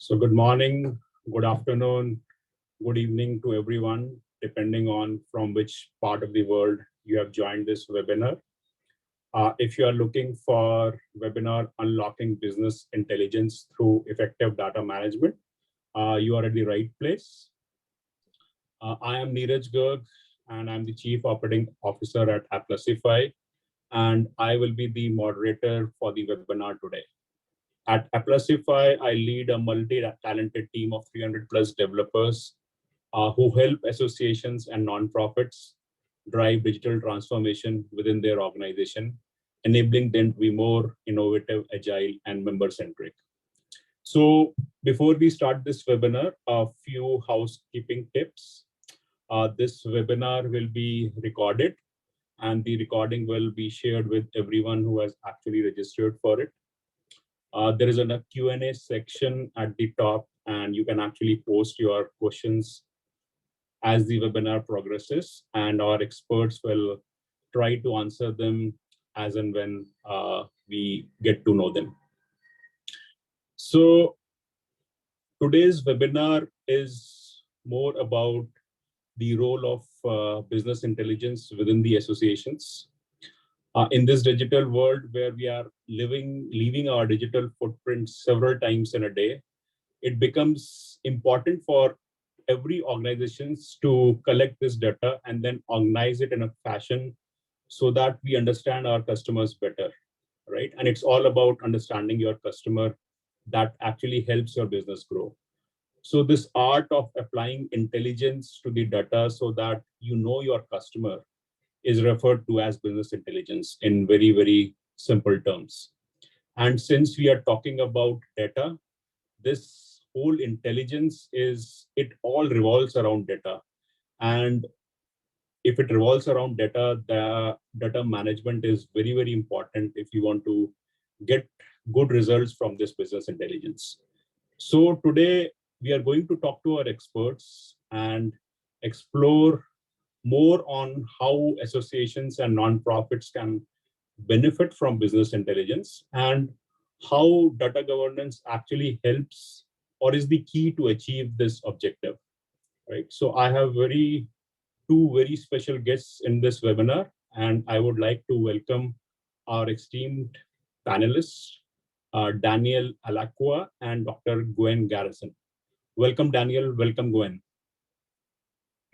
So good morning, good afternoon, good evening to everyone, depending on from which part of the world you have joined this webinar. If you are looking for webinar Unlocking Business Intelligence through Effective Data Management, you are at the right place. I am Neeraj Garg, and I'm the Chief Operating Officer at Aplusify, and I will be the moderator for the webinar today. At Aplusify, I lead a multi-talented team of 300 plus developers who help associations and nonprofits drive digital transformation within their organization, enabling them to be more innovative, agile, and member-centric. So before we start this webinar, a few housekeeping tips. This webinar will be recorded, and the recording will be shared with everyone who has actually registered for it. There is a Q&A section at the top, and you can actually post your questions as the webinar progresses, and our experts will try to answer them as and when we get to know them. So today's webinar is more about the role of business intelligence within the associations. In this digital world where we are leaving our digital footprint several times in a day, it becomes important for every organization to collect this data and then organize it in a fashion so that we understand our customers better, right? And it's all about understanding your customer that actually helps your business grow. So this art of applying intelligence to the data so that you know your customer is referred to as business intelligence in very, very simple terms. And since we are talking about data, this whole intelligence it all revolves around data. And if it revolves around data, the data management is very, very important if you want to get good results from this business intelligence. So today we are going to talk to our experts and explore more on how associations and nonprofits can benefit from business intelligence and how data governance actually helps or is the key to achieve this objective, right? So I have two very special guests in this webinar, and I would like to welcome our esteemed panelists, Daniel Alacqua and Dr. Gwen Garrison. Welcome, Daniel. Welcome, Gwen.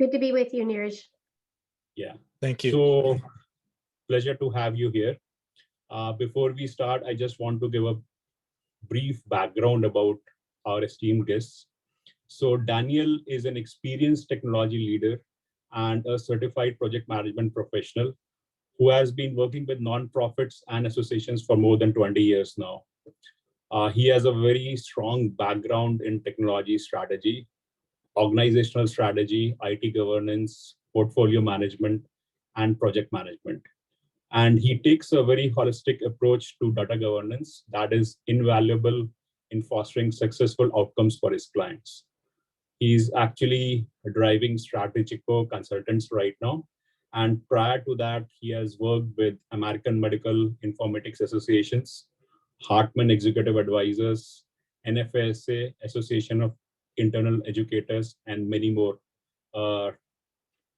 Good to be with you, Neeraj. Yeah. Thank you. So pleasure to have you here. Before we start, I just want to give a brief background about our esteemed guests. So Daniel is an experienced technology leader and a certified project management professional who has been working with nonprofits and associations for more than 20 years now. He has a very strong background in technology strategy, organizational strategy, IT governance, portfolio management, and project management. And he takes a very holistic approach to data governance that is invaluable in fostering successful outcomes for his clients. He's actually driving strategic consultants right now. And prior to that, he has worked with American Medical Informatics Associations, Hartman Executive Advisors, NFSA, Association of Internal Educators, and many more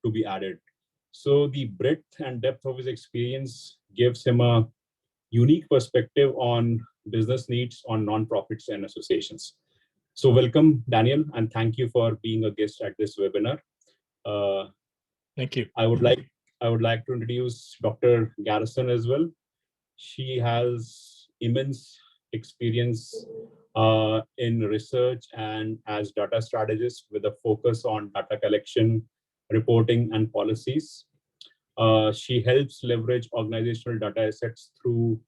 to be added. So the breadth and depth of his experience gives him a unique perspective on business needs on nonprofits and associations. So welcome, Daniel, and thank you for being a guest at this webinar. Thank you. I would like to introduce Dr. Garrison as well. She has immense experience in research and as data strategist with a focus on data collection, reporting, and policies. She helps leverage organizational data assets through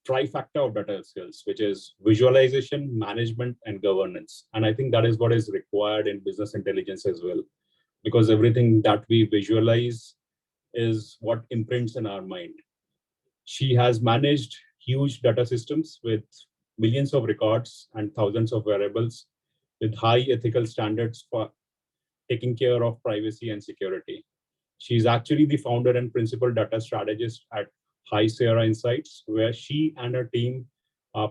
trifecta of data skills, which is visualization, management, and governance. And I think that is what is required in business intelligence as well, because everything that we visualize is what imprints in our mind. She has managed huge data systems with millions of records and thousands of variables with high ethical standards for taking care of privacy and security. She's actually the founder and principal data strategist at High Sierra Insights, where she and her team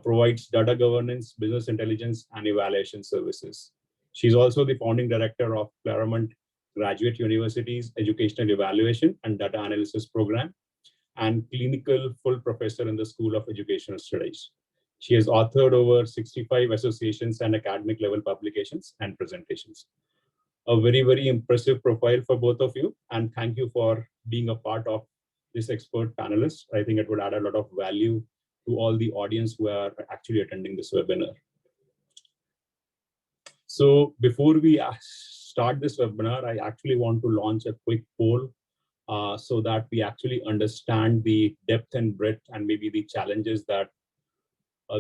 provides data governance, business intelligence, and evaluation services. She's also the founding director of Claremont Graduate University's Educational Evaluation and Data Analysis Program, and clinical full professor in the School of Educational Studies. She has authored over 65 associations and academic level publications and presentations. A very, very impressive profile for both of you. And thank you for being a part of this expert panelist. I think it would add a lot of value to all the audience who are actually attending this webinar. So before we start this webinar, I actually want to launch a quick poll so that we actually understand the depth and breadth and maybe the challenges that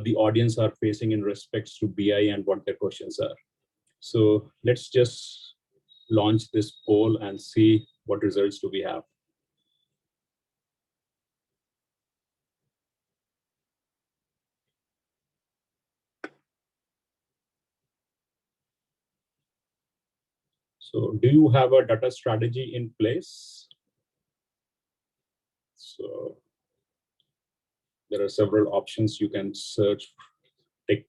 the audience are facing in respects to BI and what their questions are. So let's just launch this poll and see what results do we have. So do you have a data strategy in place? So there are several options you can search. Take.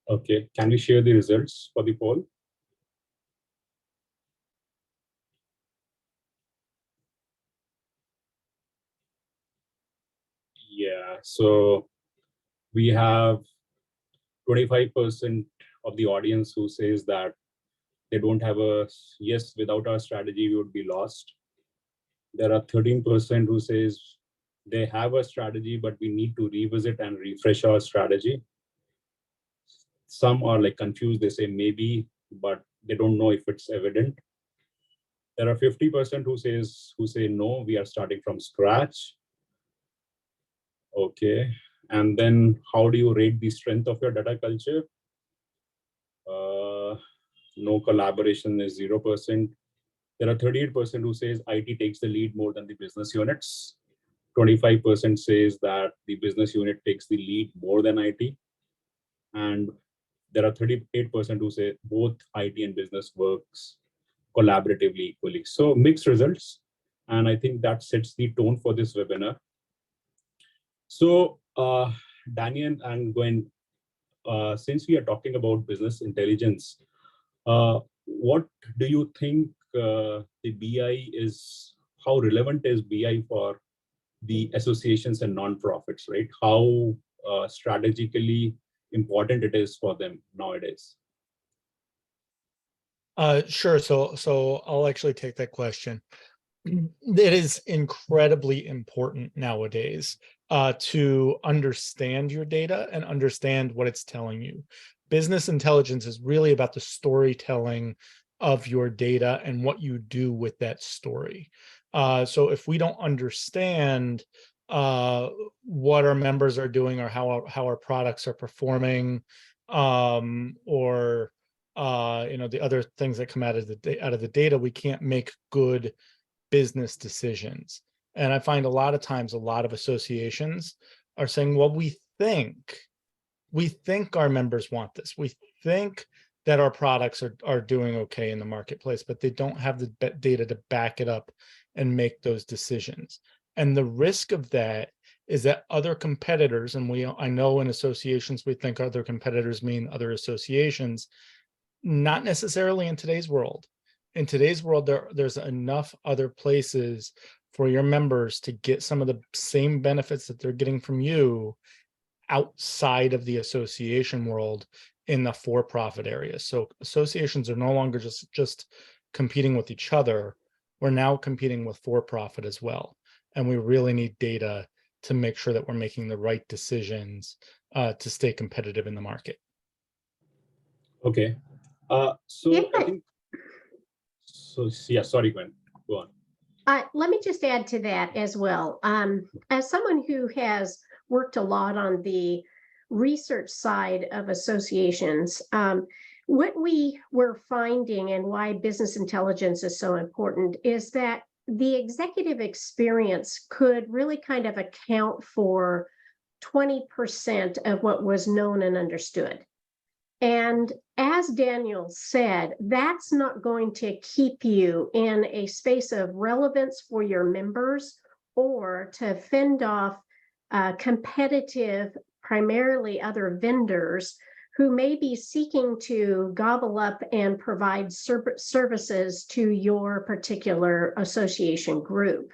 Okay, can you share the results for the poll? Yeah, so we have 25% of the audience who says that they don't have a, yes, without our strategy, we would be lost. There are 13% who says they have a strategy, but we need to revisit and refresh our strategy. Some are like confused, they say maybe, but they don't know if it's evident. There are 50% who say no, we are starting from scratch. Okay, and then how do you rate the strength of your data culture? No collaboration is 0%. There are 38% who says IT takes the lead more than the business units. 25% says that the business unit takes the lead more than IT. And there are 38% who say both IT and business works collaboratively equally. So mixed results. And I think that sets the tone for this webinar. So Daniel and Gwen, since we are talking about business intelligence, what do you think the BI is, how relevant is BI for the associations and non-profits, right? How strategically important it is for them nowadays? Sure. So I'll actually take that question. It is incredibly important nowadays to understand your data and understand what it's telling you. Business intelligence is really about the storytelling of your data and what you do with that story. So if we don't understand what our members are doing or how our products are performing, or the other things that come out of the data, we can't make good business decisions. And I find a lot of times, a lot of associations are saying, well, we think our members want this. We think that our products are doing okay in the marketplace, but they don't have the data to back it up and make those decisions. And the risk of that is that other competitors, and I know in associations, we think other competitors mean other associations, not necessarily in today's world. In today's world, there's enough other places for your members to get some of the same benefits that they're getting from you outside of the association world in the for-profit area. So associations are no longer just competing with each other. We're now competing with for-profit as well. And we really need data to make sure that we're making the right decisions to stay competitive in the market. Okay. So I think, so yeah, sorry, Gwen, go on. Let me just add to that as well. As someone who has worked a lot on the research side of associations, What we were finding and why business intelligence is so important is that the executive experience could really kind of account for 20% of what was known and understood. And as Daniel said, that's not going to keep you in a space of relevance for your members or to fend off competitive, primarily other vendors who may be seeking to gobble up and provide services to your particular association group.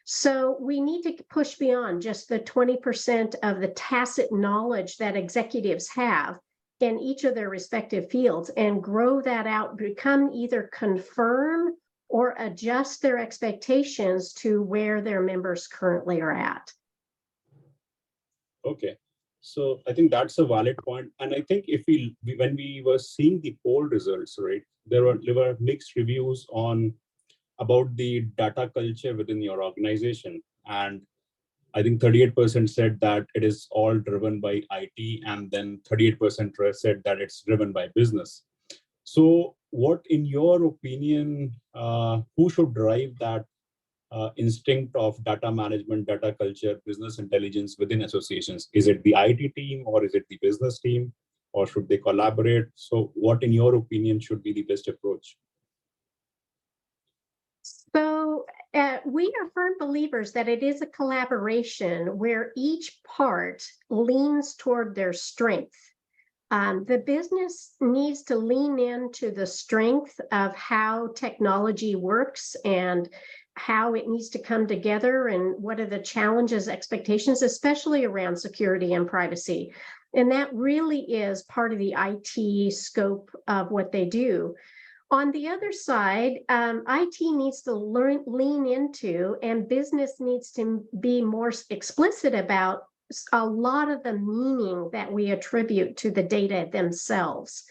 So we need to push beyond just the 20% of the tacit knowledge that executives have in each of their respective fields and grow that out, become either confirm or adjust their expectations to where their members currently are at. Okay. So I think that's a valid point. And I think if when we were seeing the poll results, right, there were mixed reviews about the data culture within your organization. And I think 38% said that it is all driven by IT, and then 38% said that it's driven by business. So what, in your opinion, who should drive that instinct of data management, data culture, business intelligence within associations? Is it the IT team or is it the business team, or should they collaborate? So what, in your opinion, should be the best approach? So we are firm believers that it is a collaboration where each part leans toward their strength. The business needs to lean into the strength of how technology works and how it needs to come together and what are the challenges, expectations, especially around security and privacy. And that really is part of the IT scope of what they do. On the other side, IT needs to lean into, and business needs to be more explicit about a lot of the meaning that we attribute to the data themselves.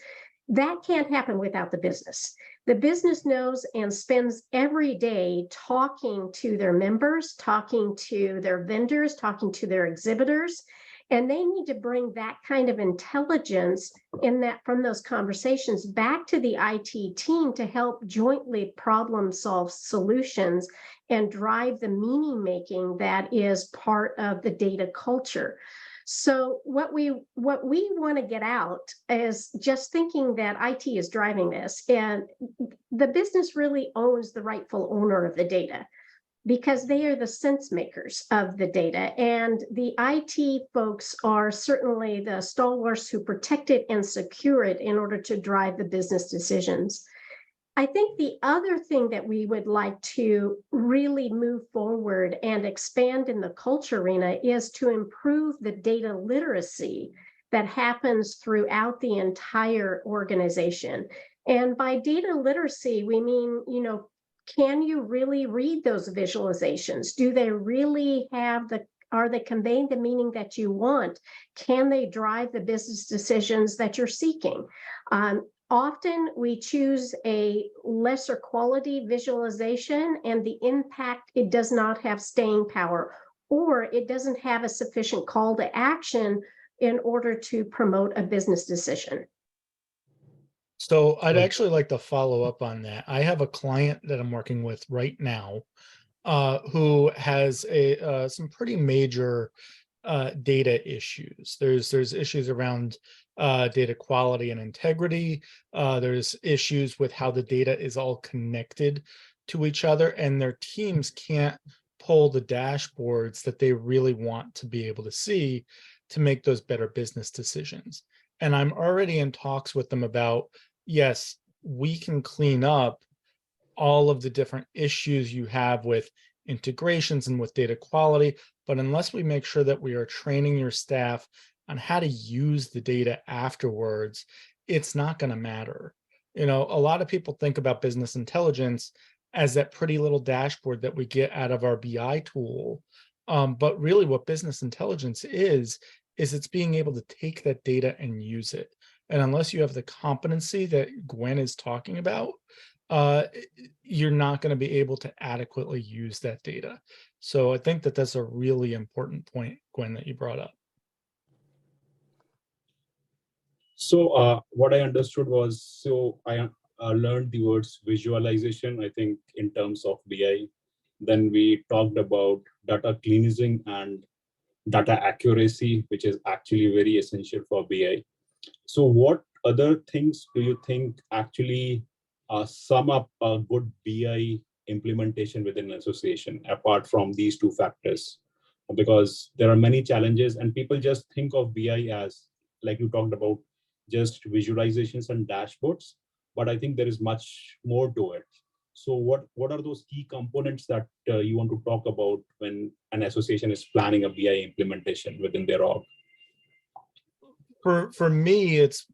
That can't happen without the business. The business knows and spends every day talking to their members, talking to their vendors, talking to their exhibitors, and they need to bring that kind of intelligence from those conversations back to the IT team to help jointly problem solve solutions and drive the meaning making that is part of the data culture. So what we want to get out is just thinking that IT is driving this, and the business really owns the rightful owner of the data, because they are the sense makers of the data. And the IT folks are certainly the stalwarts who protect it and secure it in order to drive the business decisions. I think the other thing that we would like to really move forward and expand in the culture arena is to improve the data literacy that happens throughout the entire organization. And by data literacy, we mean, can you really read those visualizations? Do they really are they conveying the meaning that you want? Can they drive the business decisions that you're seeking? Often we choose a lesser quality visualization, and the impact, it does not have staying power, or it doesn't have a sufficient call to action in order to promote a business decision. So I'd actually like to follow up on that. I have a client that I'm working with right now who has some pretty major data issues. There's issues around data quality and integrity. There's issues with how the data is all connected to each other, and their teams can't pull the dashboards that they really want to be able to see to make those better business decisions. And I'm already in talks with them about, yes, we can clean up all of the different issues you have with integrations and with data quality, but unless we make sure that we are training your staff on how to use the data afterwards, it's not going to matter. A lot of people think about business intelligence as that pretty little dashboard that we get out of our BI tool. But really what business intelligence is it's being able to take that data and use it. And unless you have the competency that Gwen is talking about, you're not going to be able to adequately use that data. So I think that that's a really important point, Gwen, that you brought up. So what I understood was, so I learned the words visualization, I think, in terms of BI. Then we talked about data cleansing and data accuracy, which is actually very essential for BI. So what other things do you think actually sum up a good BI implementation within an association, apart from these two factors? Because there are many challenges and people just think of BI as, like you talked about, just visualizations and dashboards, but I think there is much more to it. So what are those key components that you want to talk about when an association is planning a BI implementation within their org? For me, it's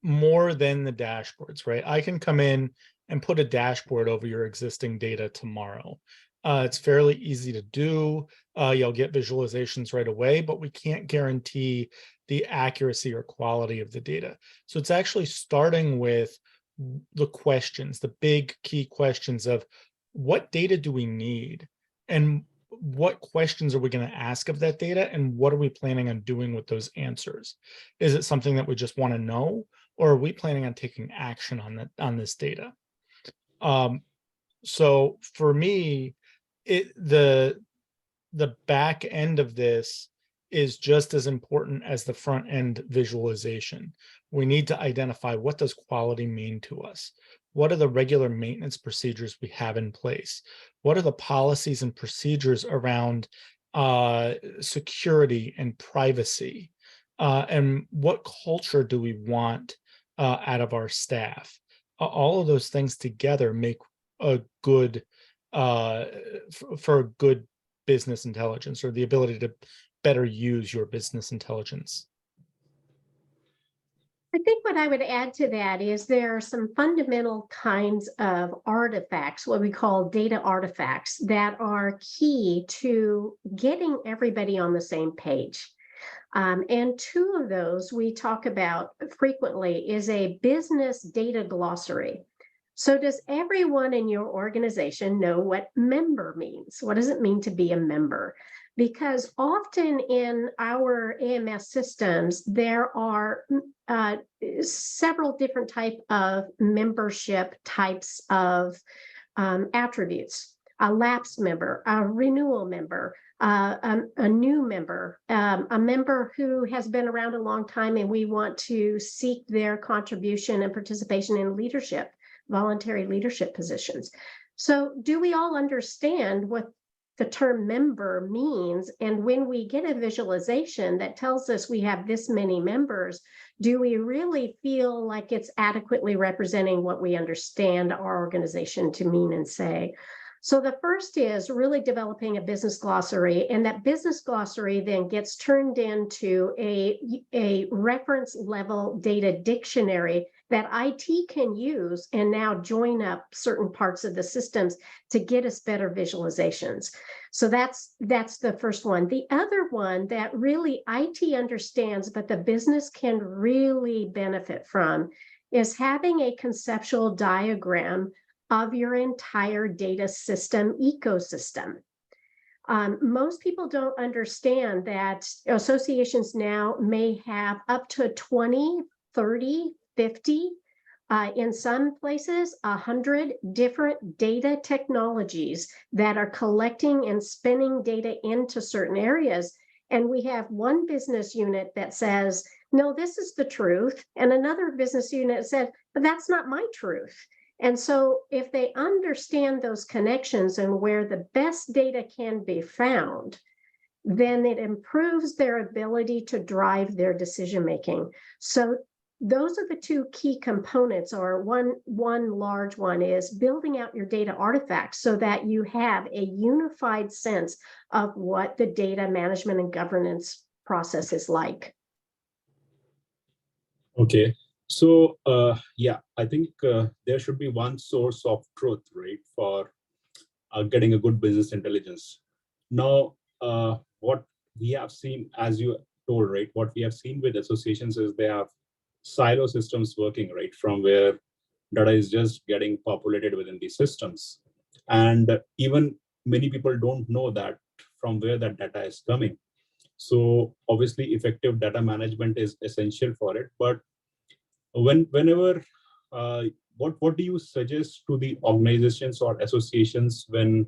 more than the dashboards, right? I can come in and put a dashboard over your existing data tomorrow. It's fairly easy to do. You'll get visualizations right away, but we can't guarantee the accuracy or quality of the data. So it's actually starting with the questions, the big key questions of what data do we need and what questions are we going to ask of that data and what are we planning on doing with those answers? Is it something that we just want to know, or are we planning on taking action on this data? So for me, the back end of this is just as important as the front end visualization. We need to identify, what does quality mean to us? What are the regular maintenance procedures we have in place? What are the policies and procedures around security and privacy? And what culture do we want out of our staff? All of those things together make a good for a good business intelligence, or the ability to better use your business intelligence. I think what I would add to that is there are some fundamental kinds of artifacts, what we call data artifacts, that are key to getting everybody on the same page. And two of those we talk about frequently is a business data glossary. So does everyone in your organization know what member means? What does it mean to be a member? Because often in our AMS systems, there are several different types of membership types of attributes. A lapsed member, a renewal member, a new member, a member who has been around a long time and we want to seek their contribution and participation in leadership, voluntary leadership positions. So do we all understand what the term member means? And when we get a visualization that tells us we have this many members, do we really feel like it's adequately representing what we understand our organization to mean and say? So the first is really developing a business glossary, and that business glossary then gets turned into a reference level data dictionary that IT can use and now join up certain parts of the systems to get us better visualizations. So that's the first one. The other one that really IT understands, but the business can really benefit from, is having a conceptual diagram of your entire data system ecosystem. Most people don't understand that associations now may have up to 20, 30, 50, in some places, 100 different data technologies that are collecting and spinning data into certain areas. And we have one business unit that says, no, this is the truth. And another business unit said, but that's not my truth. And so if they understand those connections and where the best data can be found, then it improves their ability to drive their decision-making. So those are the two key components, or one large one is building out your data artifacts so that you have a unified sense of what the data management and governance process is like. Okay. So, yeah, I think there should be one source of truth, right, for getting a good business intelligence. Now, what we have seen, as you told, right, what we have seen with associations is they have silo systems working, right, from where data is just getting populated within these systems. And even many people don't know that from where that data is coming. So obviously effective data management is essential for it, but Whenever, what do you suggest to the organizations or associations when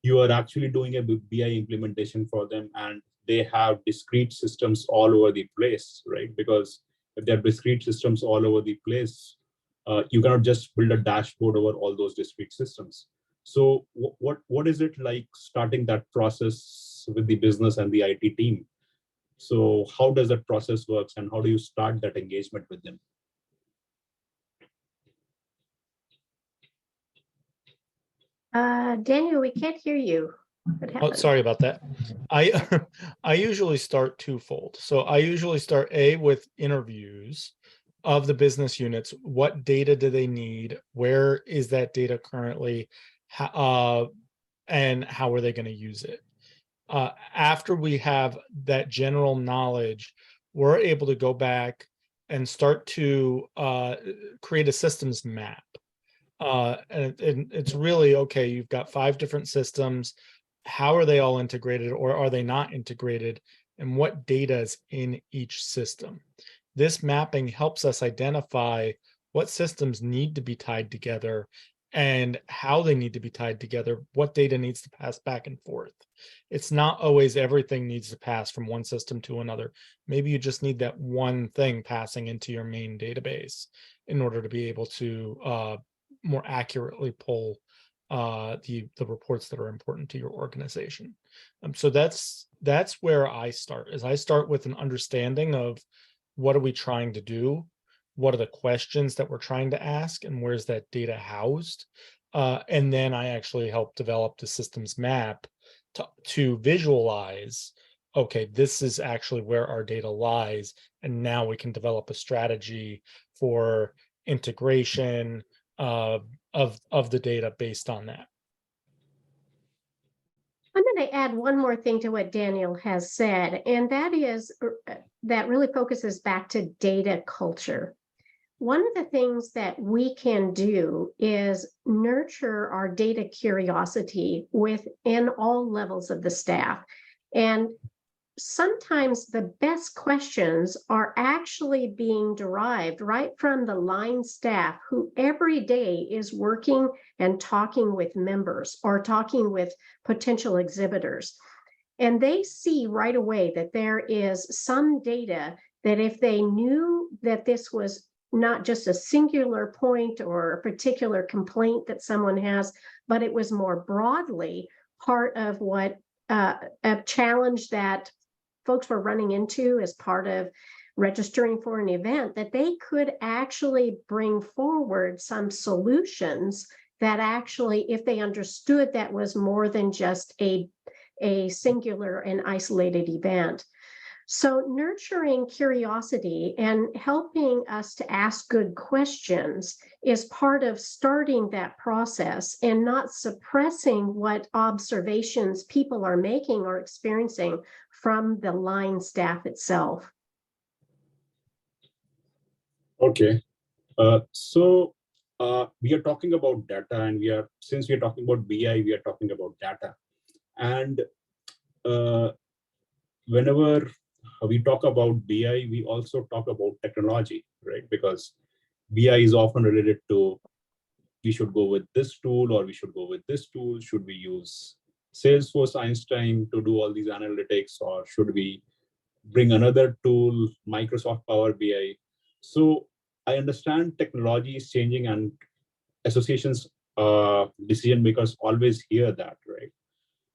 you are actually doing a BI implementation for them and they have discrete systems all over the place, right? Because if they have discrete systems all over the place, you cannot just build a dashboard over all those discrete systems. So what is it like starting that process with the business and the IT team? So how does that process works and how do you start that engagement with them? Daniel, we can't hear you. What Oh, happened? sorry about that. I usually start twofold. So I usually start with interviews of the business units. What data do they need? Where is that data currently? And how are they going to use it? After we have that general knowledge, we're able to go back and start to create a systems map. And it's really, okay, you've got 5 different systems. How are they all integrated, or are they not integrated? And what data is in each system? This mapping helps us identify what systems need to be tied together and how they need to be tied together, what data needs to pass back and forth. It's not always everything needs to pass from one system to another. Maybe you just need that one thing passing into your main database in order to be able to more accurately pull the reports that are important to your organization. So that's where I start. Is I start with an understanding of what are we trying to do, what are the questions that we're trying to ask, and where's that data housed, and then I actually help develop the systems map to visualize. Okay, this is actually where our data lies, and now we can develop a strategy for integration of the data based on that. I'm going to add one more thing to what Daniel has said, and that is that really focuses back to data culture. One of the things that we can do is nurture our data curiosity within all levels of the staff. And sometimes the best questions are actually being derived right from the line staff who every day is working and talking with members or talking with potential exhibitors. And they see right away that there is some data that if they knew that this was not just a singular point or a particular complaint that someone has, but it was more broadly part of what a challenge that folks were running into as part of registering for an event, that they could actually bring forward some solutions that actually, if they understood that was more than just a singular and isolated event. So nurturing curiosity and helping us to ask good questions is part of starting that process and not suppressing what observations people are making or experiencing from the line staff itself. Okay. So we are talking about data, and since we are talking about BI, we are talking about data. And whenever we talk about BI, we also talk about technology, right? Because BI is often related to, we should go with this tool or we should go with this tool. Should we use Salesforce Einstein to do all these analytics, or should we bring another tool, Microsoft Power BI? So I understand technology is changing, and associations, decision makers always hear that, right?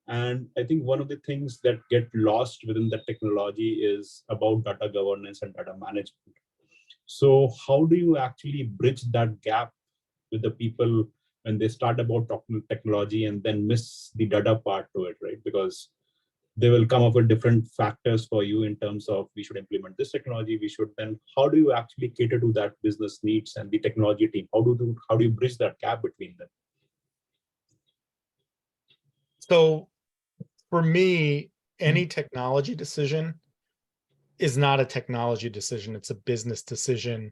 And I think one of the things that get lost within the technology is about data governance and data management. So how do you actually bridge that gap with the people when they start about talking technology and then miss the data part to it, right? Because they will come up with different factors for you in terms of, we should implement this technology, we should then, how do you actually cater to that business needs and the technology team? How do you bridge that gap between them? So for me, any technology decision is not a technology decision. It's a business decision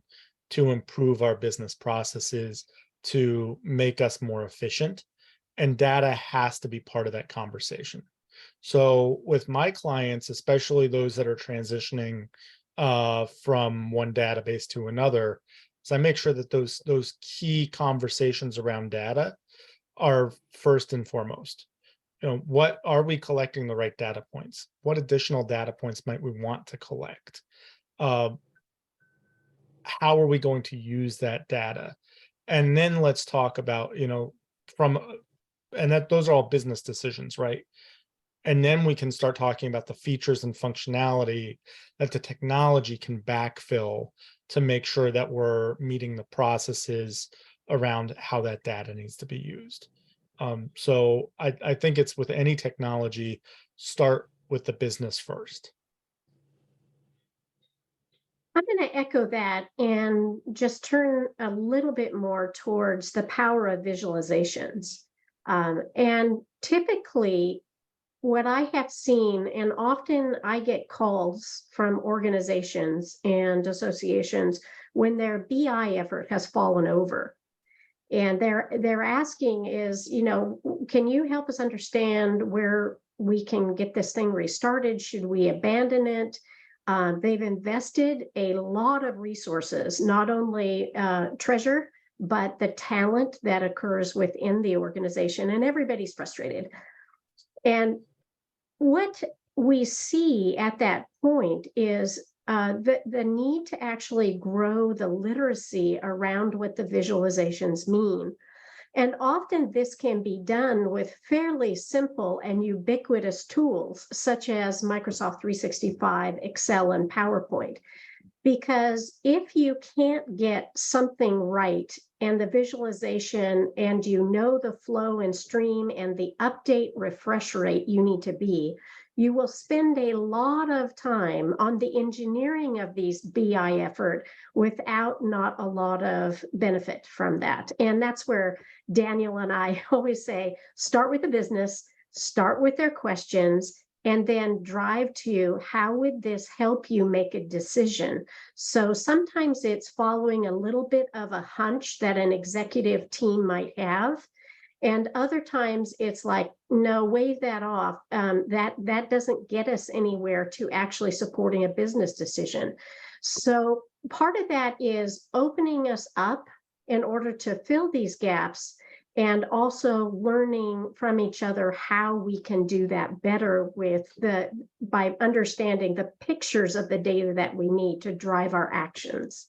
to improve our business processes, to make us more efficient. And data has to be part of that conversation. So with my clients, especially those that are transitioning from one database to another. So I make sure that those key conversations around data are first and foremost. What are we collecting the right data points? What additional data points might we want to collect? How are we going to use that data? And then let's talk about, those are all business decisions, right? And then we can start talking about the features and functionality that the technology can backfill to make sure that we're meeting the processes around how that data needs to be used. So I think it's with any technology, start with the business first. I'm going to echo that and just turn a little bit more towards the power of visualizations. And typically, what I have seen, and often I get calls from organizations and associations when their BI effort has fallen over. And they're asking is, can you help us understand where we can get this thing restarted? Should we abandon it? They've invested a lot of resources, not only treasure, but the talent that occurs within the organization, and everybody's frustrated. And what we see at that point is the need to actually grow the literacy around what the visualizations mean. And often this can be done with fairly simple and ubiquitous tools, such as Microsoft 365, Excel, and PowerPoint. Because if you can't get something right and the visualization and the flow and stream and the update refresh rate you need to be, you will spend a lot of time on the engineering of these BI effort without not a lot of benefit from that. And that's where Daniel and I always say, start with the business, start with their questions, and then drive to how would this help you make a decision? So sometimes it's following a little bit of a hunch that an executive team might have. And other times it's like, no, wave that off. That doesn't get us anywhere to actually supporting a business decision. So part of that is opening us up in order to fill these gaps, and also learning from each other how we can do that better by understanding the pictures of the data that we need to drive our actions.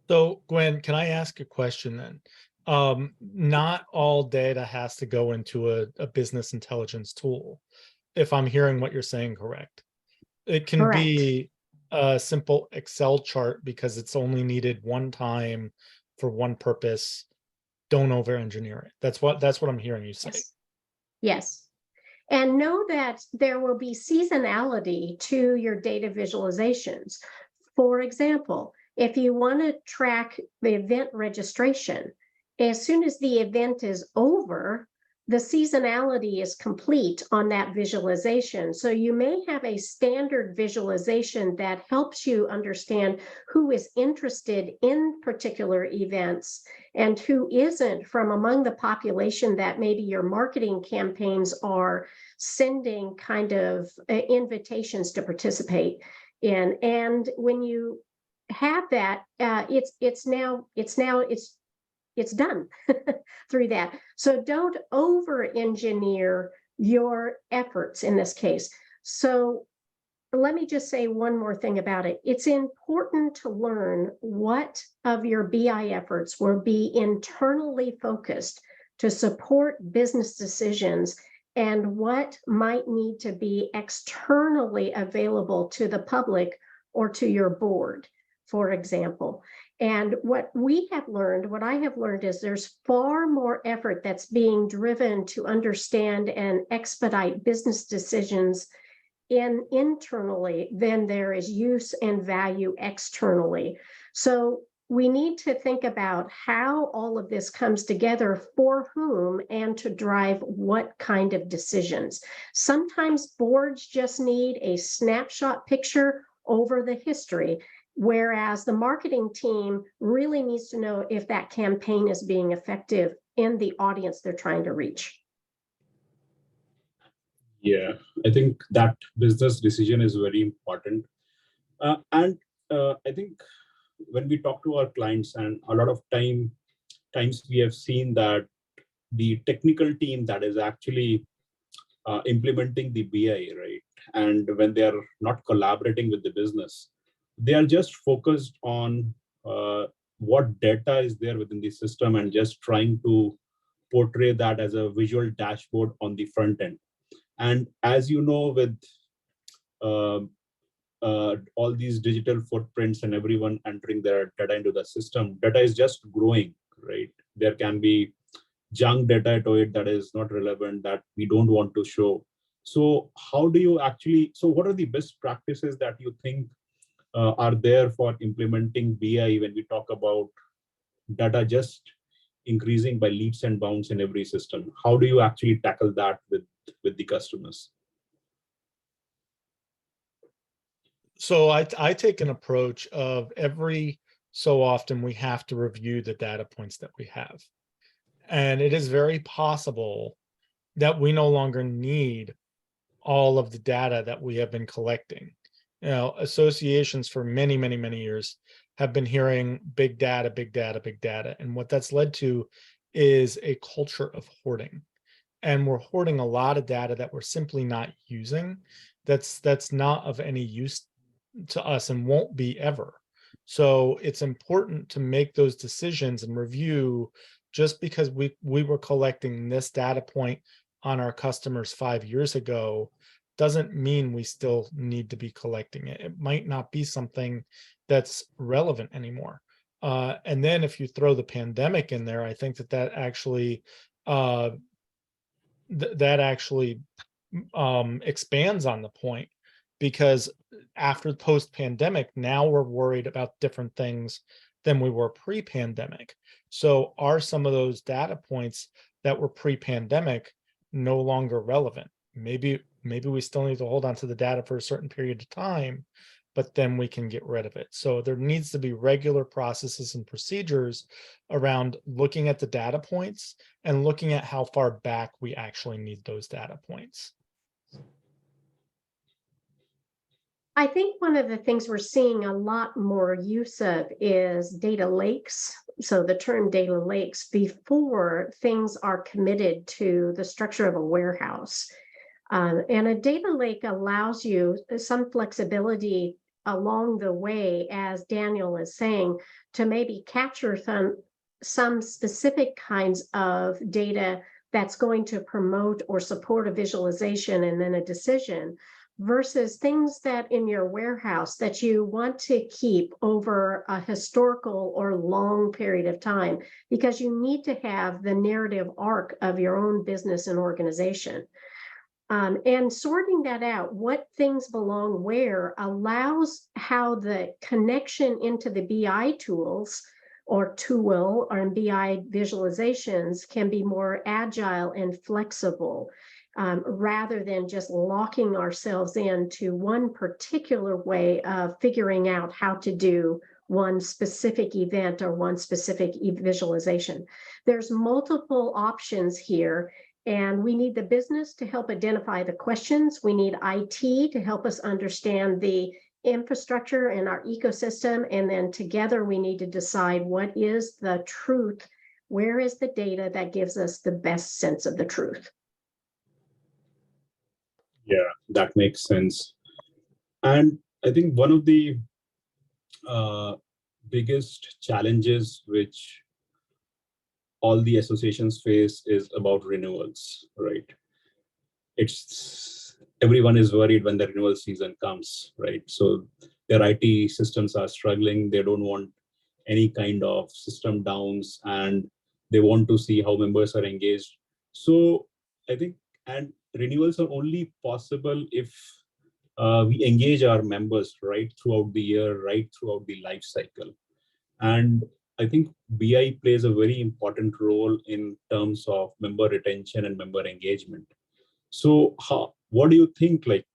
So Gwen, can I ask a question then? Not all data has to go into a business intelligence tool, if I'm hearing what you're saying correct. It can Correct. be a simple Excel chart because it's only needed one time for one purpose. Don't over engineer it. That's what I'm hearing you say. Yes. And know that there will be seasonality to your data visualizations. For example, if you want to track the event registration, as soon as the event is over, the seasonality is complete on that visualization. So you may have a standard visualization that helps you understand who is interested in particular events and who isn't from among the population that maybe your marketing campaigns are sending kind of invitations to participate in. And when you have that, it's done through that. So don't over-engineer your efforts in this case. So let me just say one more thing about it. It's important to learn what of your BI efforts will be internally focused to support business decisions and what might need to be externally available to the public or to your board, for example. And what I have learned is there's far more effort that's being driven to understand and expedite business decisions internally than there is use and value externally. So we need to think about how all of this comes together for whom and to drive what kind of decisions. Sometimes boards just need a snapshot picture over the history, whereas the marketing team really needs to know if that campaign is being effective in the audience they're trying to reach. Yeah, I think that business decision is very important. And I think when we talk to our clients, and a lot of times we have seen that the technical team that is actually implementing the BI, right? And when they are not collaborating with the business, they are just focused on what data is there within the system and just trying to portray that as a visual dashboard on the front end. And as you know, with um all these digital footprints and everyone entering their data into the system, data is just growing, right? There can be junk data to it that is not relevant, that we don't want to show. So how do you actually, so what are the best practices that you think are there for implementing BI when we talk about data just increasing by leaps and bounds in every system? How do you actually tackle that with the customers? So I take an approach of every so often we have to review the data points that we have. And it is very possible that we no longer need all of the data that we have been collecting. You know, associations for many, many, many years have been hearing big data, big data, big data. And what that's led to is a culture of hoarding. And we're hoarding a lot of data that we're simply not using. That's not of any use to us and won't be ever. So it's important to make those decisions and review. Just because we were collecting this data point on our customers 5 years ago doesn't mean we still need to be collecting it. It might not be something that's relevant anymore. And then if you throw the pandemic in there, I think that actually uh, that actually expands on the point, because after post-pandemic, now we're worried about different things than we were pre-pandemic. So are some of those data points that were pre-pandemic no longer relevant? Maybe we still need to hold on to the data for a certain period of time, but then we can get rid of it. So there needs to be regular processes and procedures around looking at the data points and looking at how far back we actually need those data points. I think one of the things we're seeing a lot more use of is data lakes. So the term data lakes before things are committed to the structure of a warehouse. And a data lake allows you some flexibility along the way, as Daniel is saying, to maybe capture some specific kinds of data that's going to promote or support a visualization and then a decision, versus things that in your warehouse that you want to keep over a historical or long period of time, because you need to have the narrative arc of your own business and organization. And sorting that out, what things belong where, allows how the connection into the BI tools or tool or BI visualizations can be more agile and flexible, rather than just locking ourselves into one particular way of figuring out how to do one specific event or one specific visualization. There's multiple options here. And we need the business to help identify the questions. We need IT to help us understand the infrastructure and our ecosystem. And then together we need to decide what is the truth. Where is the data that gives us the best sense of the truth? Yeah, that makes sense. And I think one of the biggest challenges which all the associations face is about renewals, right? It's everyone is worried when the renewal season comes, right? So their IT systems are struggling. They don't want any kind of system downs, and they want to see how members are engaged. So I think, and renewals are only possible if we engage our members right throughout the year, right throughout the life cycle. And I think BI plays a very important role in terms of member retention and member engagement. So what do you think, like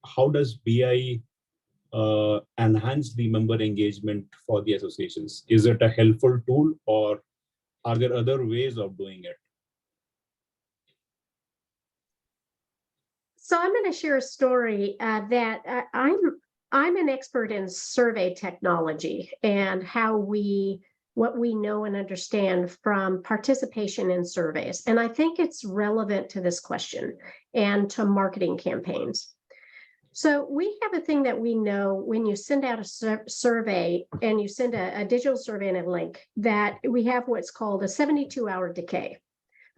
how does BI enhance the member engagement for the associations? Is it a helpful tool, or are there other ways of doing it? So I'm going to share a story that I'm I'm an expert in survey technology and what we know and understand from participation in surveys. And I think it's relevant to this question and to marketing campaigns. So we have a thing that we know when you send out a survey and you send a digital survey and a link, that we have what's called a 72-hour decay.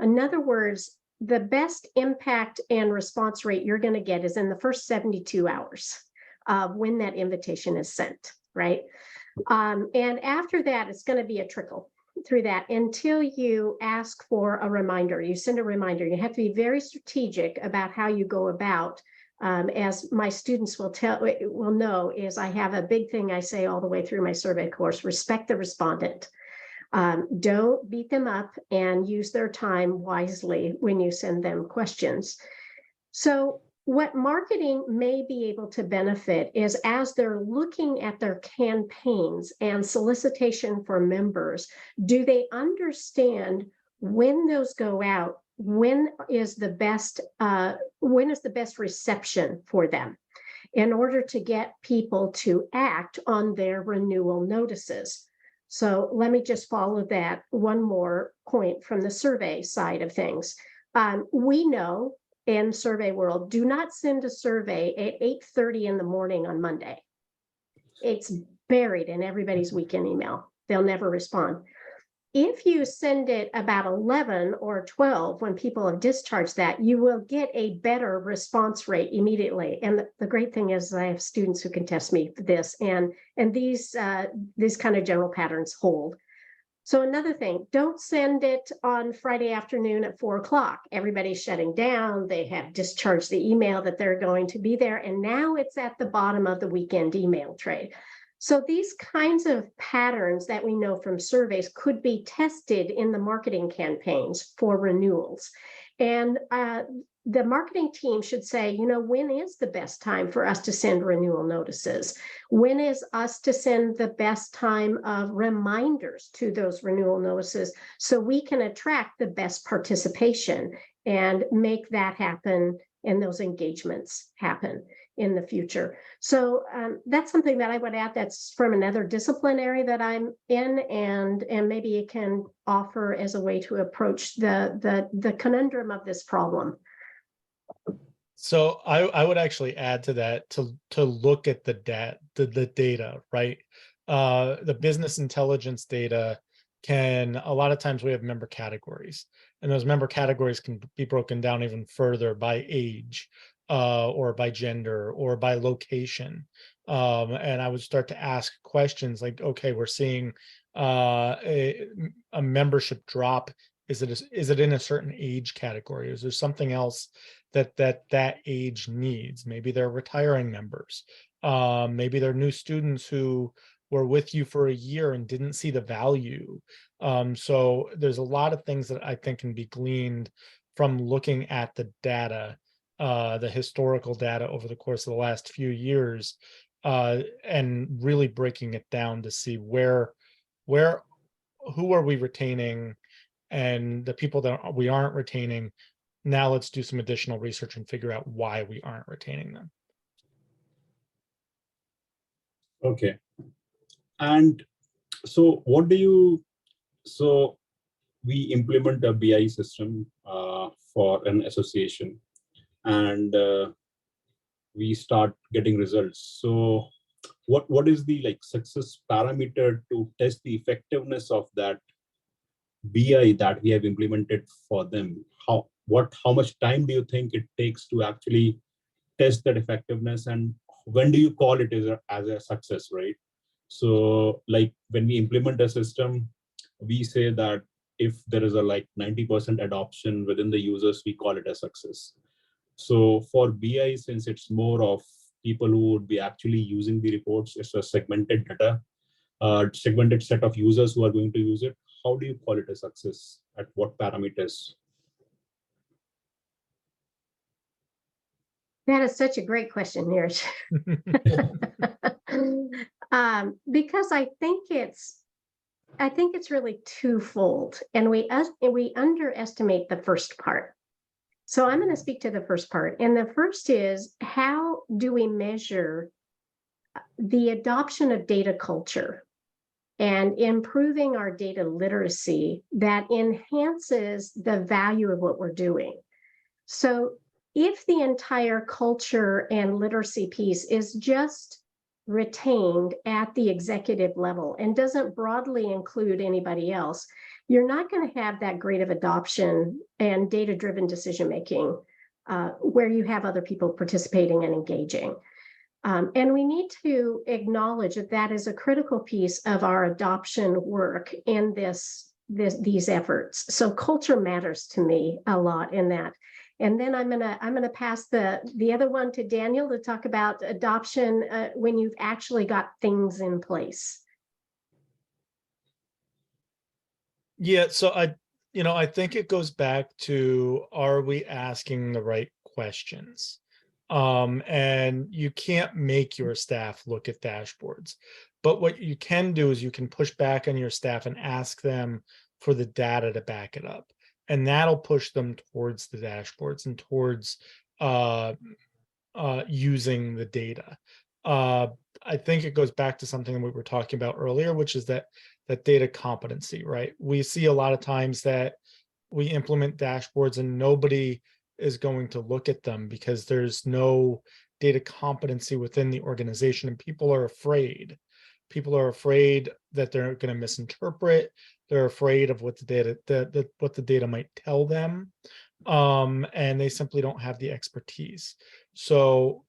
In other words, the best impact and response rate you're going to get is in the first 72 hours of when that invitation is sent, right? And after that, it's going to be a trickle through that until you ask for a reminder. You send a reminder. You have to be very strategic about how you go about. As my students will know, is I have a big thing I say all the way through my survey course: respect the respondent. Don't beat them up, and use their time wisely when you send them questions. So what marketing may be able to benefit is, as they're looking at their campaigns and solicitation for members, do they understand when those go out? When is the best reception for them in order to get people to act on their renewal notices? So let me just follow that one more point from the survey side of things. We know in survey world, do not send a survey at 8:30 in the morning on Monday. It's buried in everybody's weekend email. They'll never respond. If you send it about 11 or 12, when people have discharged that, you will get a better response rate immediately. And the great thing is I have students who can test me for this, and these kind of general patterns hold. So another thing, don't send it on Friday afternoon at 4 o'clock. Everybody's shutting down. They have discharged the email that they're going to be there. And now it's at the bottom of the weekend email tray. So these kinds of patterns that we know from surveys could be tested in the marketing campaigns for renewals. And the marketing team should say, when is the best time for us to send renewal notices? When is us to send the best time of reminders to those renewal notices, so we can attract the best participation and make that happen and those engagements happen in the future. So that's something that I would add that's from another discipline area that I'm in, and maybe it can offer as a way to approach the conundrum of this problem. So I would actually add to that to look at the data, right? The business intelligence data a lot of times we have member categories, and those member categories can be broken down even further by age, or by gender, or by location. And I would start to ask questions like, okay, we're seeing a membership drop. Is it in a certain age category? Is there something else that age needs? Maybe they're retiring members. Maybe they're new students who were with you for a year and didn't see the value. So there's a lot of things that I think can be gleaned from looking at the data, the historical data over the course of the last few years, and really breaking it down to see who are we retaining, and the people that we aren't retaining. Now let's do some additional research and figure out why we aren't retaining them. Okay. And so so we implement a BI system for an association, and we start getting results. So what is the success parameter to test the effectiveness of that BI that we have implemented for them? How much time do you think it takes to actually test that effectiveness, and when do you call it as a success, right? So when we implement a system, we say that if there is a 90% adoption within the users, we call it a success. So for BI, since it's more of people who would be actually using the reports, it's a segmented data, segmented set of users who are going to use it. How do you call it a success? At what parameters? That is such a great question, Neeraj. Because I think it's really twofold, and we underestimate the first part. So I'm going to speak to the first part, and the first is, how do we measure the adoption of data culture and improving our data literacy that enhances the value of what we're doing. So if the entire culture and literacy piece is just retained at the executive level and doesn't broadly include anybody else, you're not going to have that great of adoption and data-driven decision-making where you have other people participating and engaging. And we need to acknowledge that that is a critical piece of our adoption work in these efforts. So culture matters to me a lot in that. And then I'm gonna pass the other one to Daniel to talk about adoption when you've actually got things in place. Yeah, so I think it goes back to, are we asking the right questions? And you can't make your staff look at dashboards, but what you can do is you can push back on your staff and ask them for the data to back it up. And that'll push them towards the dashboards and towards using the data. I think it goes back to something that we were talking about earlier, which is that data competency, right? We see a lot of times that we implement dashboards and nobody is going to look at them because there's no data competency within the organization, and people are afraid. People are afraid that they're going to misinterpret. They're afraid of what the data might tell them, and they simply don't have the expertise. So,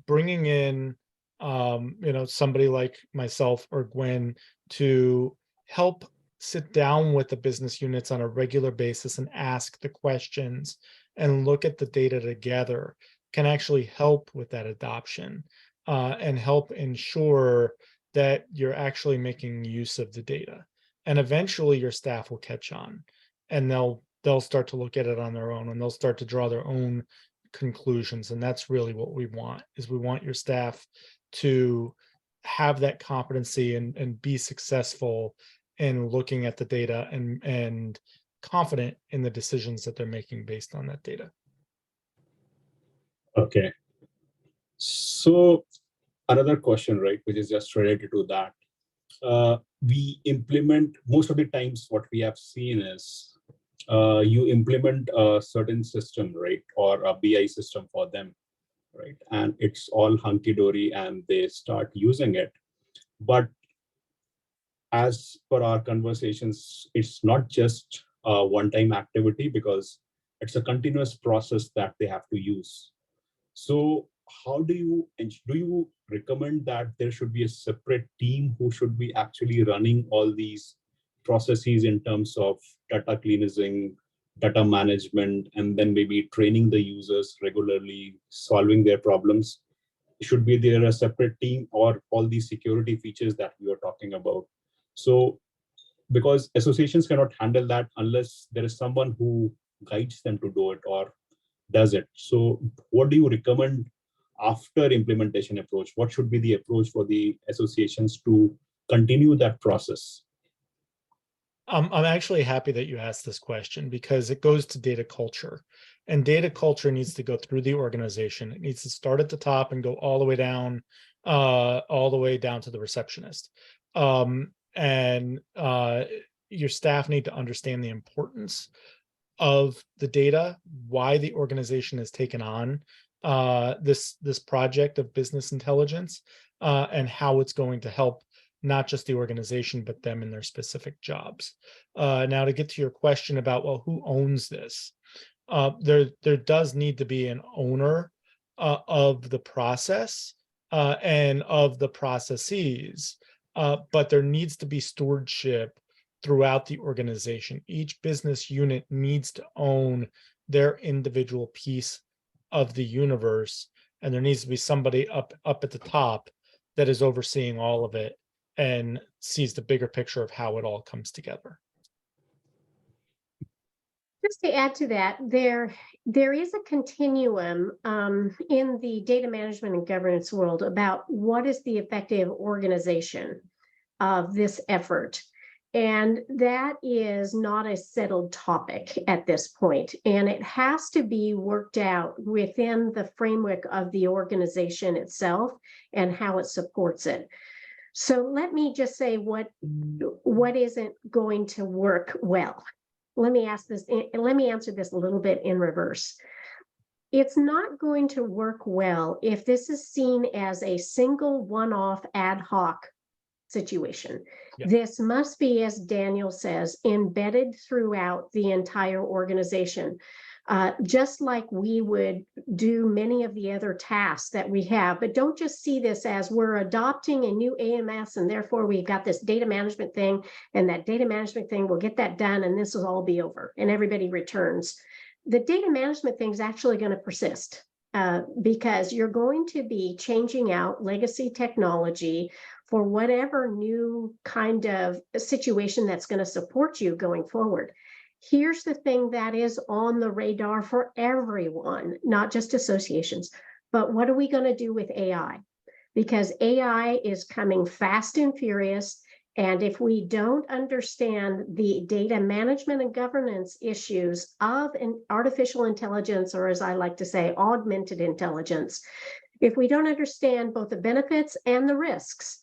bringing in, somebody like myself or Gwen to help sit down with the business units on a regular basis and ask the questions and look at the data together can actually help with that adoption, and help ensure that you're actually making use of the data. And eventually your staff will catch on, and they'll start to look at it on their own, and they'll start to draw their own conclusions. And that's really what we want, is we want your staff to have that competency and be successful in looking at the data and confident in the decisions that they're making based on that data. Okay. So another question, right, which is just related to that. We implement, most of the times what we have seen is you implement a certain system, right, or a BI system for them, right, and it's all hunky-dory and they start using it. But as per our conversations, it's not just a one-time activity, because it's a continuous process that they have to use. So how do you recommend that there should be a separate team who should be actually running all these processes in terms of data cleansing, data management, and then maybe training the users regularly, solving their problems? Should be there a separate team, or all these security features that we are talking about? So because associations cannot handle that unless there is someone who guides them to do it or does it. So what do you recommend after implementation approach? What should be the approach for the associations to continue that process? I'm actually happy that you asked this question, because it goes to data culture, and data culture needs to go through the organization. It needs to start at the top and go all the way down to the receptionist. And your staff need to understand the importance of the data, why the organization has taken on this project of business intelligence, and how it's going to help not just the organization, but them in their specific jobs. Now, to get to your question about, well, who owns this? There does need to be an owner of the process and of the processes, but there needs to be stewardship throughout the organization. Each business unit needs to own their individual piece of the universe, and there needs to be somebody up at the top that is overseeing all of it and sees the bigger picture of how it all comes together. Just to add to that, there is a continuum in the data management and governance world about what is the effective organization of this effort. And that is not a settled topic at this point. And it has to be worked out within the framework of the organization itself and how it supports it. So let me just say what isn't going to work well. Let me answer this a little bit in reverse. It's not going to work well if this is seen as a single one-off ad hoc situation. Yep. This must be, as Daniel says, embedded throughout the entire organization. Just like we would do many of the other tasks that we have, but don't just see this as we're adopting a new AMS and therefore we've got this data management thing, and that data management thing will get that done and this will all be over and everybody returns. The data management thing is actually going to persist because you're going to be changing out legacy technology for whatever new kind of situation that's going to support you going forward. Here's the thing that is on the radar for everyone, not just associations, but what are we going to do with AI? Because AI is coming fast and furious. And if we don't understand the data management and governance issues of an artificial intelligence, or as I like to say, augmented intelligence, if we don't understand both the benefits and the risks,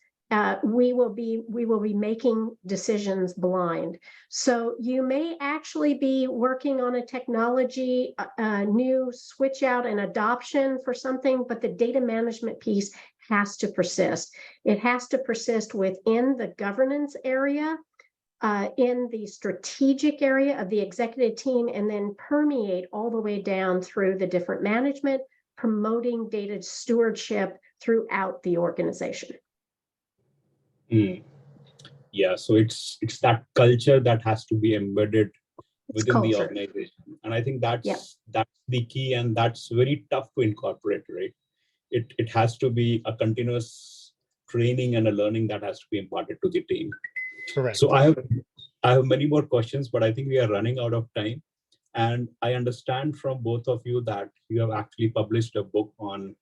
we will be making decisions blind. So you may actually be working on a technology, new switch out and adoption for something, but the data management piece has to persist. It has to persist within the governance area, in the strategic area of the executive team, and then permeate all the way down through the different management, promoting data stewardship throughout the organization. Yeah, so it's that culture that has to be embedded within the culture. organization, and I think that's the key, and that's very tough to incorporate, right? It has to be a continuous training and a learning that has to be imparted to the team. Correct. So I have many more questions, but I think we are running out of time. And I understand from both of you that you have actually published a book on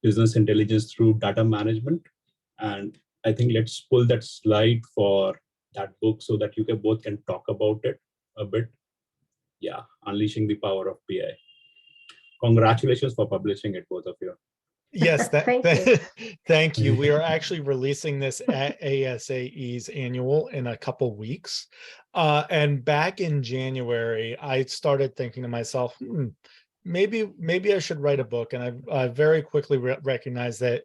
business intelligence through data management. And I think let's pull that slide for that book so that you both can talk about it a bit. Yeah, Unleashing the Power of BI. Congratulations for publishing it, both of you. Yes, Thank you. Thank you. We are actually releasing this at ASAE's annual in a couple weeks. And back in January, I started thinking to myself, maybe I should write a book. And I very quickly recognized that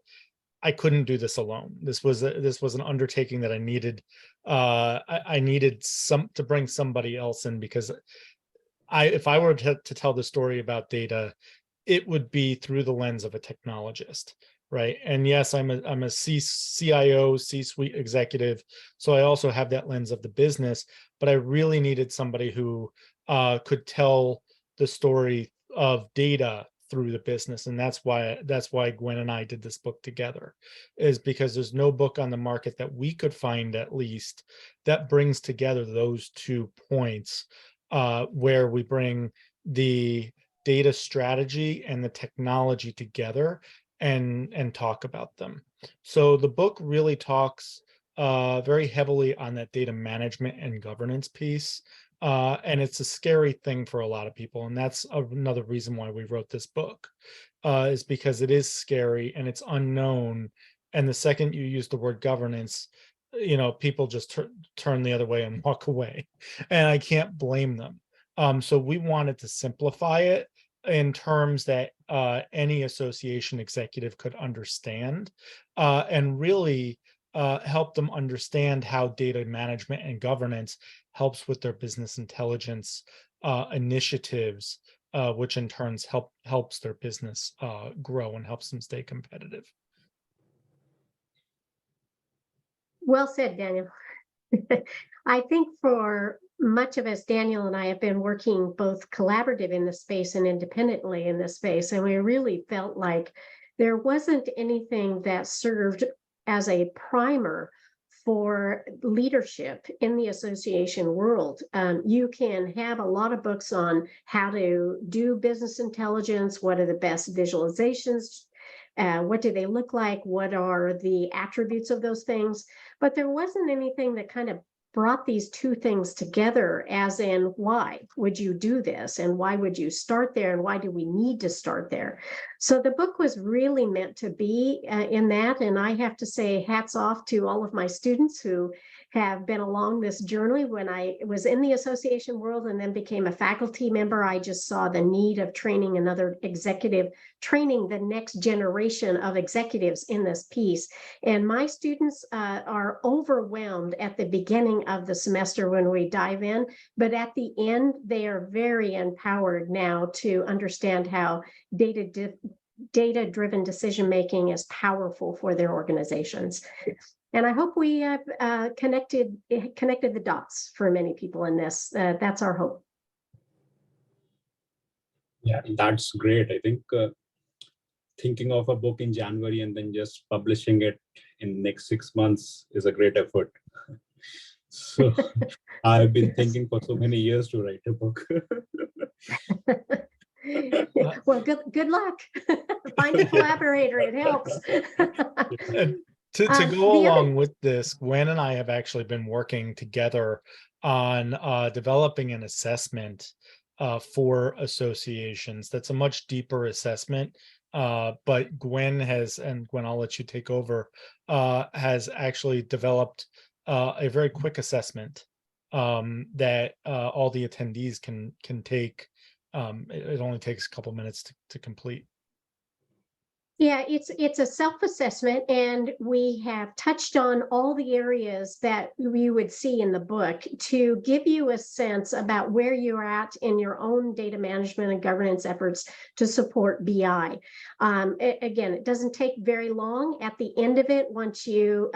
I couldn't do this alone. This was an undertaking that I needed. I needed to bring somebody else in, because if I were to tell the story about data, it would be through the lens of a technologist, right? And yes, I'm a CIO, C-suite executive, so I also have that lens of the business. But I really needed somebody who could tell the story of data through the business, and that's why Gwen and I did this book together, is because there's no book on the market that we could find, at least, that brings together those 2 points, where we bring the data strategy and the technology together and talk about them. So the book really talks very heavily on that data management and governance piece. And it's a scary thing for a lot of people. And that's another reason why we wrote this book, is because it is scary and it's unknown. And the second you use the word governance, people just turn the other way and walk away. And I can't blame them. So we wanted to simplify it in terms that any association executive could understand, and really help them understand how data management and governance helps with their business intelligence initiatives, which in turn helps their business grow and helps them stay competitive. Well said, Daniel. I think for much of us, Daniel and I have been working both collaborative in this space and independently in this space, and we really felt like there wasn't anything that served as a primer for leadership in the association world. You can have a lot of books on how to do business intelligence, what are the best visualizations, What do they look like? What are the attributes of those things? But there wasn't anything that kind of brought these two things together, as in, why would you do this? And why would you start there? And why do we need to start there? So the book was really meant to be in that. And I have to say, hats off to all of my students who have been along this journey. When I was in the association world and then became a faculty member, I just saw the need of training another executive, training the next generation of executives in this piece. And my students are overwhelmed at the beginning of the semester when we dive in, but at the end, they are very empowered now to understand how data-driven decision-making is powerful for their organizations. And I hope we have connected the dots for many people in this. That's our hope. Yeah, that's great. I think thinking of a book in January and then just publishing it in next 6 months is a great effort. So I've been thinking for so many years to write a book. Well, good luck. Find a collaborator. It helps. To go along with this, Gwen and I have actually been working together on developing an assessment for associations. That's a much deeper assessment. But Gwen has, and Gwen, I'll let you take over, has actually developed a very quick assessment that all the attendees can take. It only takes a couple minutes to complete. Yeah, it's a self-assessment, and we have touched on all the areas that we would see in the book to give you a sense about where you're at in your own data management and governance efforts to support BI. Again, it doesn't take very long. At the end of it, once you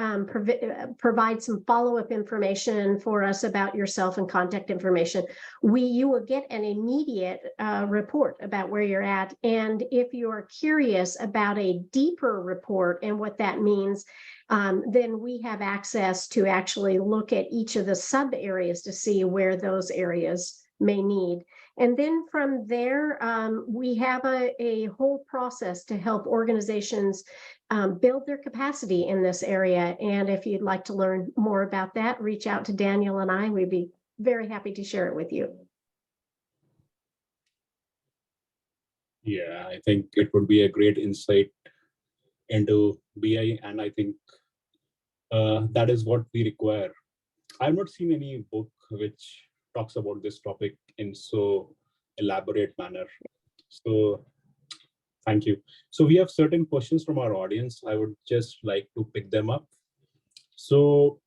provide some follow-up information for us about yourself and contact information, you will get an immediate report about where you're at. And if you are curious about a deeper report and what that means, then we have access to actually look at each of the sub areas to see where those areas may need. And then from there, we have a whole process to help organizations build their capacity in this area. And if you'd like to learn more about that, reach out to Daniel and I. We'd be very happy to share it with you. Yeah, I think it would be a great insight into BI, and I think that is what we require. I've not seen any book which talks about this topic in so elaborate manner. So thank you. So we have certain questions from our audience. I would just like to pick them up. So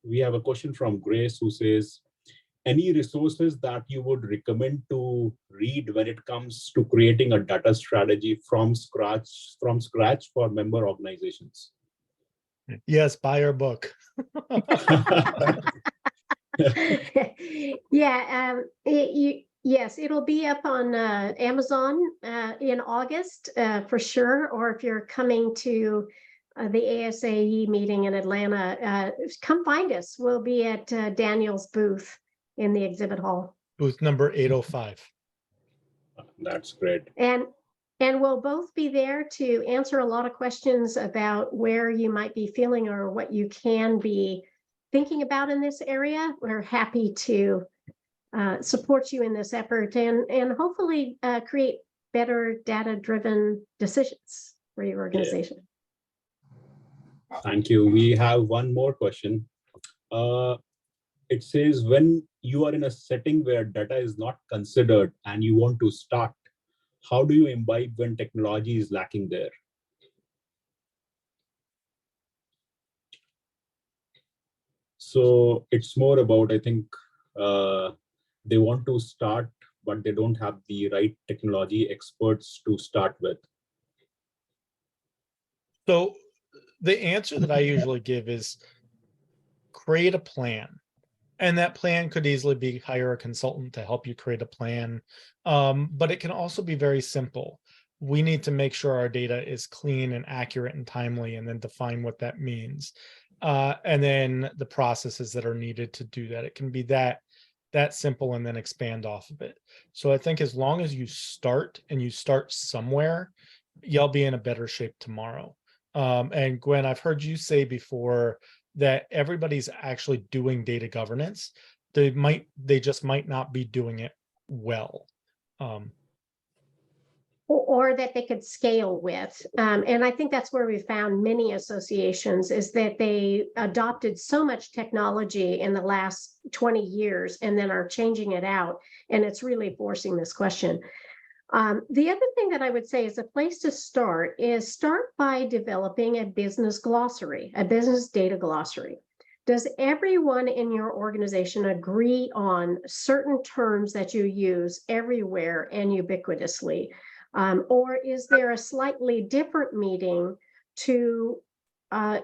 we have a question from Grace who says, any resources that you would recommend to read when it comes to creating a data strategy from scratch for member organizations? Yes, buy our book. Yeah, yes, it'll be up on Amazon in August for sure. Or if you're coming to the ASAE meeting in Atlanta, come find us. We'll be at Daniel's booth in the exhibit hall. Booth number 805. That's great. And we'll both be there to answer a lot of questions about where you might be feeling or what you can be thinking about in this area. We're happy to support you in this effort and hopefully create better data-driven decisions for your organization. Yeah. Thank you. We have one more question. It says, when you are in a setting where data is not considered and you want to start, how do you imbibe when technology is lacking there? So it's more about, I think, they want to start, but they don't have the right technology experts to start with. So the answer that I usually give is create a plan. And that plan could easily be hire a consultant to help you create a plan. But it can also be very simple. We need to make sure our data is clean and accurate and timely, and then define what that means. And then the processes that are needed to do that. It can be that simple and then expand off of it. So I think as long as you start and you start somewhere, you'll be in a better shape tomorrow. And Gwen, I've heard you say before that everybody's actually doing data governance. They just might not be doing it well. Or that they could scale with. And I think that's where we found many associations, is that they adopted so much technology in the last 20 years and then are changing it out. And it's really forcing this question. The other thing that I would say is a place to start by developing a business glossary, a business data glossary. Does everyone in your organization agree on certain terms that you use everywhere and ubiquitously? Or is there a slightly different meaning to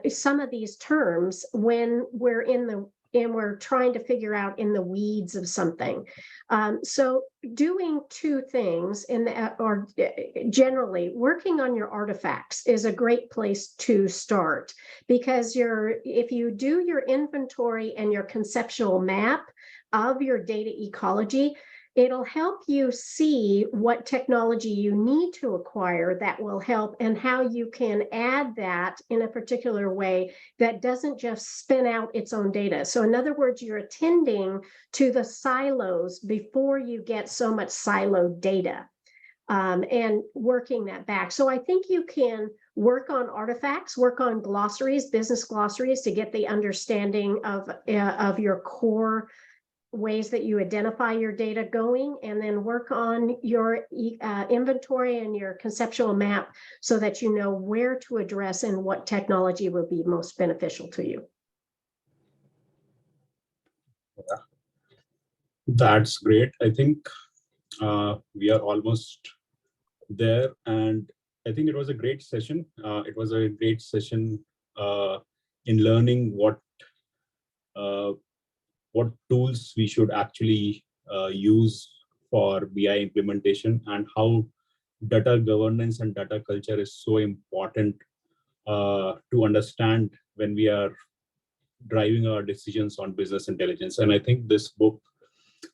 some of these terms when we're trying to figure out in the weeds of something? So doing two things or generally working on your artifacts is a great place to start, because if you do your inventory and your conceptual map of your data ecology, it'll help you see what technology you need to acquire that will help, and how you can add that in a particular way that doesn't just spin out its own data. So in other words, you're attending to the silos before you get so much siloed data, and working that back. So I think you can work on artifacts, work on glossaries, business glossaries, to get the understanding of your core ways that you identify your data going, and then work on your inventory and your conceptual map so that you know where to address and what technology will be most beneficial to you. That's great. I think we are almost there, and I think it was a great session. It was a great session in learning what tools we should actually use for BI implementation, and how data governance and data culture is so important to understand when we are driving our decisions on business intelligence. And I think this book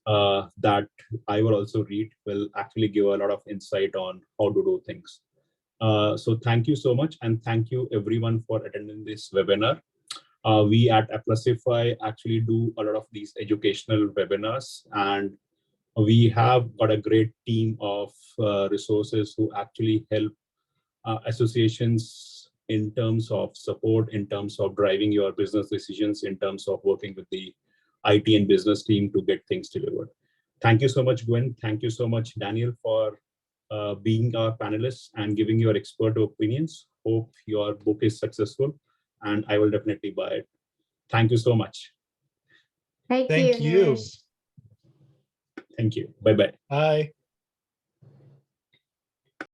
that I will also read will actually give a lot of insight on how to do things. So thank you so much, and thank you everyone for attending this webinar. We at Aplusify actually do a lot of these educational webinars, and we have got a great team of resources who actually help associations in terms of support, in terms of driving your business decisions, in terms of working with the IT and business team to get things delivered. Thank you so much, Gwen. Thank you so much, Daniel, for being our panelists and giving your expert opinions. Hope your book is successful, and I will definitely buy it. Thank you so much. Thank Thank you. you. Nish. Thank you. Bye-bye. Bye.